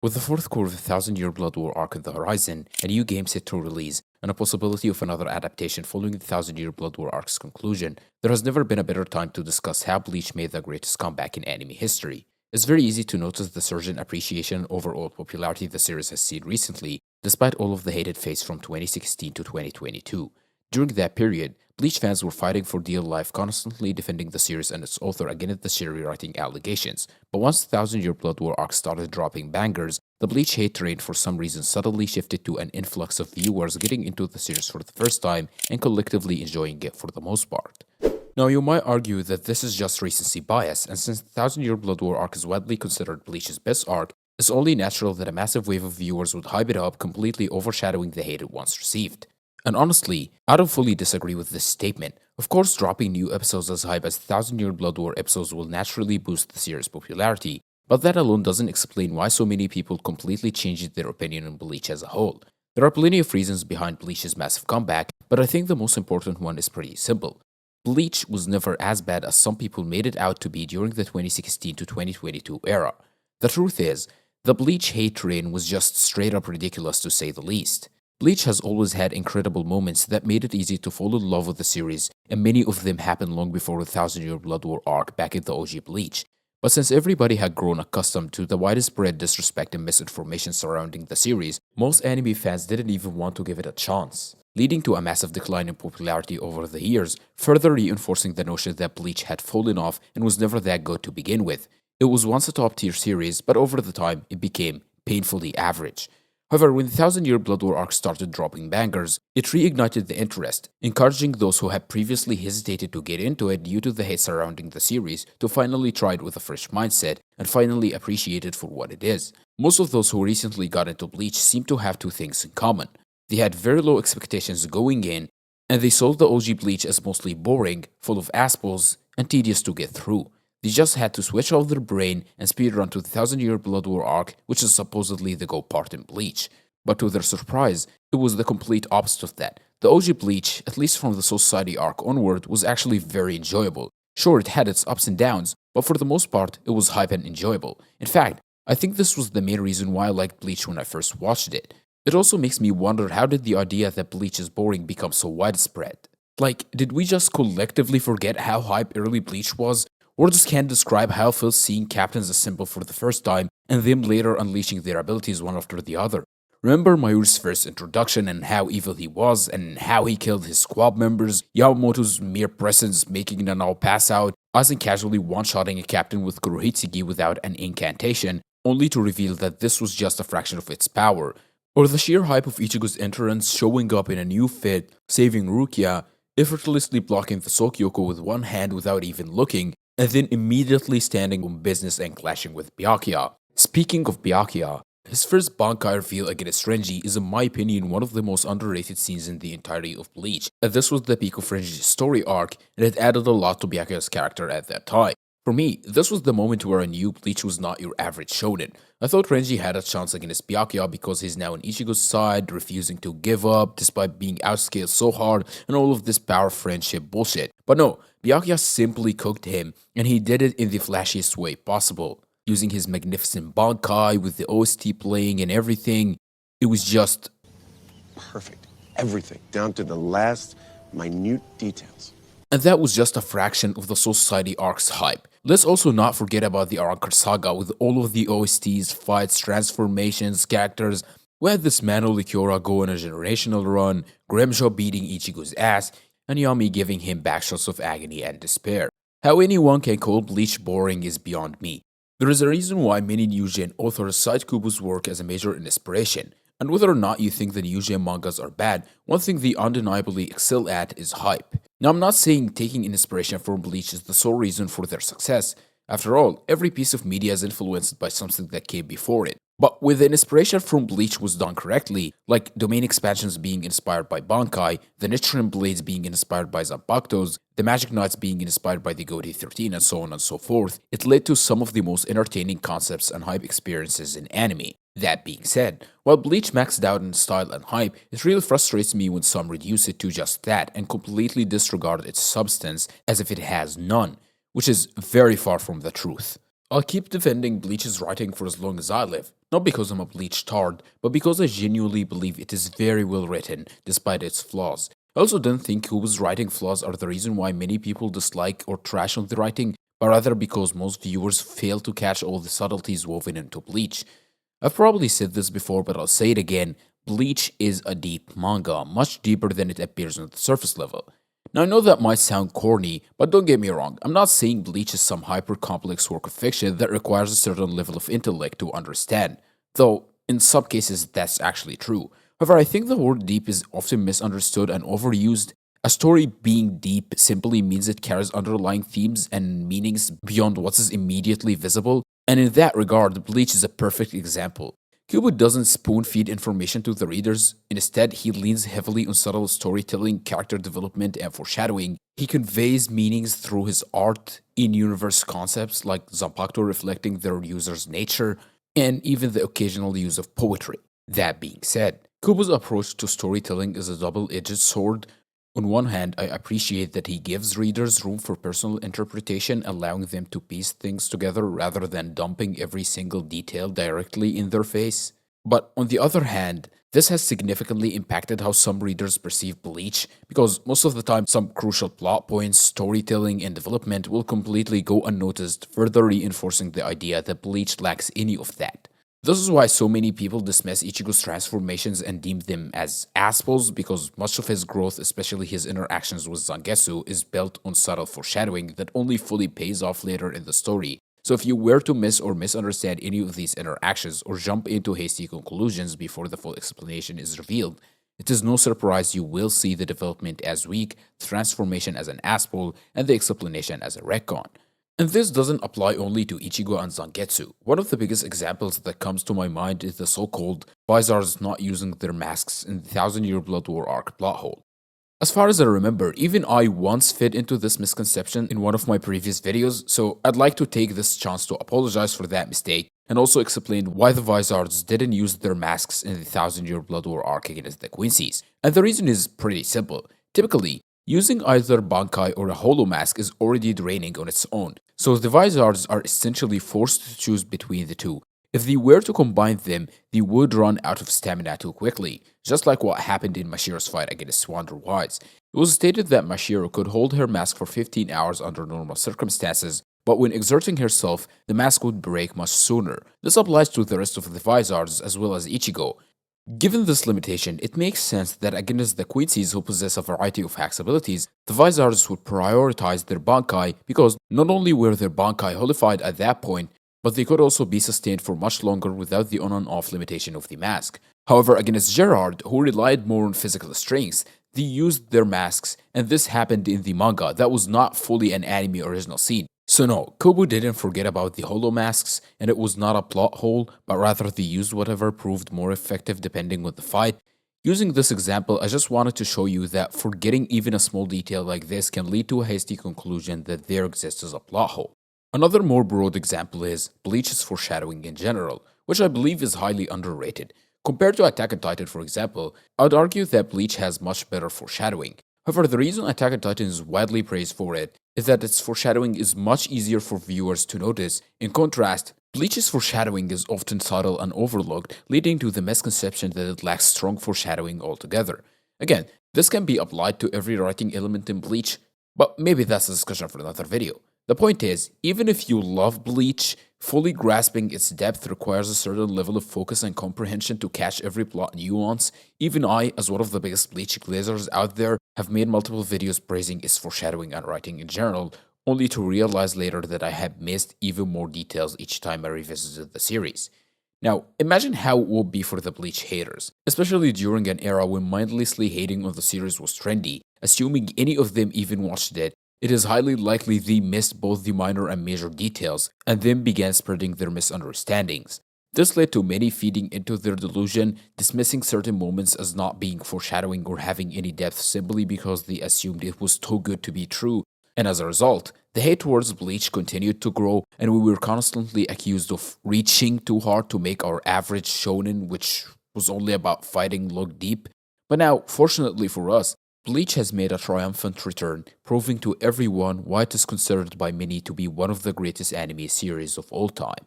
With the fourth cour of the Thousand-Year Blood War arc on the horizon, a new game set to release, and a possibility of another adaptation following the Thousand-Year Blood War arc's conclusion, there has never been a better time to discuss how Bleach made the greatest comeback in anime history. It's very easy to notice the surge in appreciation and overall popularity the series has seen recently, despite all of the hated face from 2016 to 2022. During that period, Bleach fans were fighting for dear life, constantly defending the series and its author against the sheer rewriting allegations. But once the Thousand Year Blood War arc started dropping bangers, the Bleach hate train for some reason suddenly shifted to an influx of viewers getting into the series for the first time and collectively enjoying it for the most part. Now, you might argue that this is just recency bias, and since the Thousand Year Blood War arc is widely considered Bleach's best arc, it's only natural that a massive wave of viewers would hype it up, completely overshadowing the hate it once received. And honestly, I don't fully disagree with this statement. Of course, dropping new episodes as hype as Thousand Year Blood War episodes will naturally boost the series' popularity, but that alone doesn't explain why so many people completely changed their opinion on Bleach as a whole. There are plenty of reasons behind Bleach's massive comeback, but I think the most important one is pretty simple. Bleach was never as bad as some people made it out to be during the 2016 to 2022 era. The truth is, the Bleach hate train was just straight up ridiculous to say the least. Bleach has always had incredible moments that made it easy to fall in love with the series, and many of them happened long before the Thousand Year Blood War arc back in the OG Bleach. But since everybody had grown accustomed to the widespread disrespect and misinformation surrounding the series, most anime fans didn't even want to give it a chance, leading to a massive decline in popularity over the years, further reinforcing the notion that Bleach had fallen off and was never that good to begin with. It was once a top-tier series, but over the time, it became painfully average. However, when the Thousand Year Blood War arc started dropping bangers, it reignited the interest, encouraging those who had previously hesitated to get into it due to the hate surrounding the series to finally try it with a fresh mindset and finally appreciate it for what it is. Most of those who recently got into Bleach seem to have two things in common. They had very low expectations going in, and they saw the OG Bleach as mostly boring, full of assholes, and tedious to get through. They just had to switch off their brain and speedrun to the Thousand Year Blood War arc, which is supposedly the go part in Bleach. But to their surprise, it was the complete opposite of that. The OG Bleach, at least from the Society arc onward, was actually very enjoyable. Sure, it had its ups and downs, but for the most part, it was hype and enjoyable. In fact, I think this was the main reason why I liked Bleach when I first watched it. It also makes me wonder, how did the idea that Bleach is boring become so widespread? Like, did we just collectively forget how hype early Bleach was? Or just can't describe how it feels seeing captains assemble for the first time and them later unleashing their abilities one after the other. Remember Mayuri's first introduction and how evil he was and how he killed his squad members, Yamamoto's mere presence making them all pass out, Aizen casually one-shotting a captain with Kurohitsugi without an incantation, only to reveal that this was just a fraction of its power. Or the sheer hype of Ichigo's entrance showing up in a new fit, saving Rukia, effortlessly blocking the Sokyoko with one hand without even looking, and then immediately standing on business and clashing with Byakuya. Speaking of Byakuya, his first Bankai reveal against Renji is in my opinion one of the most underrated scenes in the entirety of Bleach, and this was the peak of Renji's story arc, and it added a lot to Byakuya's character at that time. For me, this was the moment where I knew Bleach was not your average shonen. I thought Renji had a chance against Byakuya because he's now on Ichigo's side, refusing to give up despite being outscaled so hard and all of this power friendship bullshit. But no, Byakuya simply cooked him, and he did it in the flashiest way possible, using his magnificent Bankai with the OST playing and everything. It was just perfect. Everything, down to the last minute details. And that was just a fraction of the Soul Society arc's hype. Let's also not forget about the Arrancar saga with all of the OSTs, fights, transformations, characters. We had this Mano Likiora go on a generational run, Grimshaw beating Ichigo's ass, and Yami giving him backshots of agony and despair. How anyone can call Bleach boring is beyond me. There is a reason why many New Gen authors cite Kubo's work as a major inspiration. And whether or not you think the New Gen mangas are bad, one thing they undeniably excel at is hype. Now, I'm not saying taking inspiration from Bleach is the sole reason for their success. After all, every piece of media is influenced by something that came before it. But when the inspiration from Bleach was done correctly, like domain expansions being inspired by Bankai, the Nichiren Blades being inspired by Zanpakutos, the Magic Knights being inspired by the Goatee 13, and so on and so forth, it led to some of the most entertaining concepts and hype experiences in anime. That being said, while Bleach maxed out in style and hype, it really frustrates me when some reduce it to just that and completely disregard its substance as if it has none, which is very far from the truth. I'll keep defending Bleach's writing for as long as I live, not because I'm a Bleach tard, but because I genuinely believe it is very well written, despite its flaws. I also don't think Kubo's writing flaws are the reason why many people dislike or trash on the writing, but rather because most viewers fail to catch all the subtleties woven into Bleach. I've probably said this before, but I'll say it again. Bleach is a deep manga, much deeper than it appears on the surface level. Now, I know that might sound corny, but don't get me wrong, I'm not saying Bleach is some hyper complex work of fiction that requires a certain level of intellect to understand, though in some cases that's actually true. However, I think the word deep is often misunderstood and overused. A story being deep simply means it carries underlying themes and meanings beyond what is immediately visible, and in that regard, Bleach is a perfect example. Kubo doesn't spoon feed information to the readers. Instead, he leans heavily on subtle storytelling, character development, and foreshadowing. He conveys meanings through his art, in universe concepts like Zanpakuto reflecting their user's nature, and even the occasional use of poetry. That being said, Kubo's approach to storytelling is a double edged sword. On one hand, I appreciate that he gives readers room for personal interpretation, allowing them to piece things together rather than dumping every single detail directly in their face. But on the other hand, this has significantly impacted how some readers perceive Bleach, because most of the time, some crucial plot points, storytelling, and development will completely go unnoticed, further reinforcing the idea that Bleach lacks any of that. This is why so many people dismiss Ichigo's transformations and deem them as assholes, because much of his growth, especially his interactions with Zangetsu, is built on subtle foreshadowing that only fully pays off later in the story. So if you were to miss or misunderstand any of these interactions or jump into hasty conclusions before the full explanation is revealed, it is no surprise you will see the development as weak, the transformation as an asshole, and the explanation as a retcon. And this doesn't apply only to Ichigo and Zangetsu. One of the biggest examples that comes to my mind is the so-called Vizards not using their masks in the Thousand Year Blood War arc plot hole. As far as I remember, even I once fit into this misconception in one of my previous videos, so I'd like to take this chance to apologize for that mistake and also explain why the Vizards didn't use their masks in the Thousand Year Blood War arc against the Quincy's. And the reason is pretty simple. Typically, using either Bankai or a Holo Mask is already draining on its own, so the Vizards are essentially forced to choose between the two. If they were to combine them, they would run out of stamina too quickly, just like what happened in Mashiro's fight against Wander Wise. It was stated that Mashiro could hold her mask for 15 hours under normal circumstances, but when exerting herself, the mask would break much sooner. This applies to the rest of the Vizards as well as Ichigo. Given this limitation, it makes sense that against the Quincy's who possess a variety of hacks abilities, the Vizards would prioritize their Bankai because not only were their Bankai holified at that point, but they could also be sustained for much longer without the on and off limitation of the mask. However, against Gerard, who relied more on physical strength, they used their masks, and this happened in the manga that was not fully an anime original scene. So no, Kobu didn't forget about the holo masks, and it was not a plot hole, but rather they used whatever proved more effective depending on the fight. Using this example, I just wanted to show you that forgetting even a small detail like this can lead to a hasty conclusion that there exists as a plot hole. Another more broad example is Bleach's foreshadowing in general, which I believe is highly underrated. Compared to Attack on Titan, for example, I would argue that Bleach has much better foreshadowing. However, the reason Attack on Titan is widely praised for it is that its foreshadowing is much easier for viewers to notice. In contrast, Bleach's foreshadowing is often subtle and overlooked, leading to the misconception that it lacks strong foreshadowing altogether. Again, this can be applied to every writing element in Bleach, but maybe that's a discussion for another video. The point is, even if you love Bleach, fully grasping its depth requires a certain level of focus and comprehension to catch every plot nuance. Even I, as one of the biggest Bleach glazers out there, have made multiple videos praising its foreshadowing and writing in general, only to realize later that I had missed even more details each time I revisited the series. Now, imagine how it would be for the Bleach haters, especially during an era when mindlessly hating on the series was trendy. Assuming any of them even watched it, it is highly likely they missed both the minor and major details, and then began spreading their misunderstandings. This led to many feeding into their delusion, dismissing certain moments as not being foreshadowing or having any depth simply because they assumed it was too good to be true, and as a result, the hate towards Bleach continued to grow, and we were constantly accused of reaching too hard to make our average shonen, which was only about fighting, look deep. But now, fortunately for us, Bleach has made a triumphant return, proving to everyone why it is considered by many to be one of the greatest anime series of all time.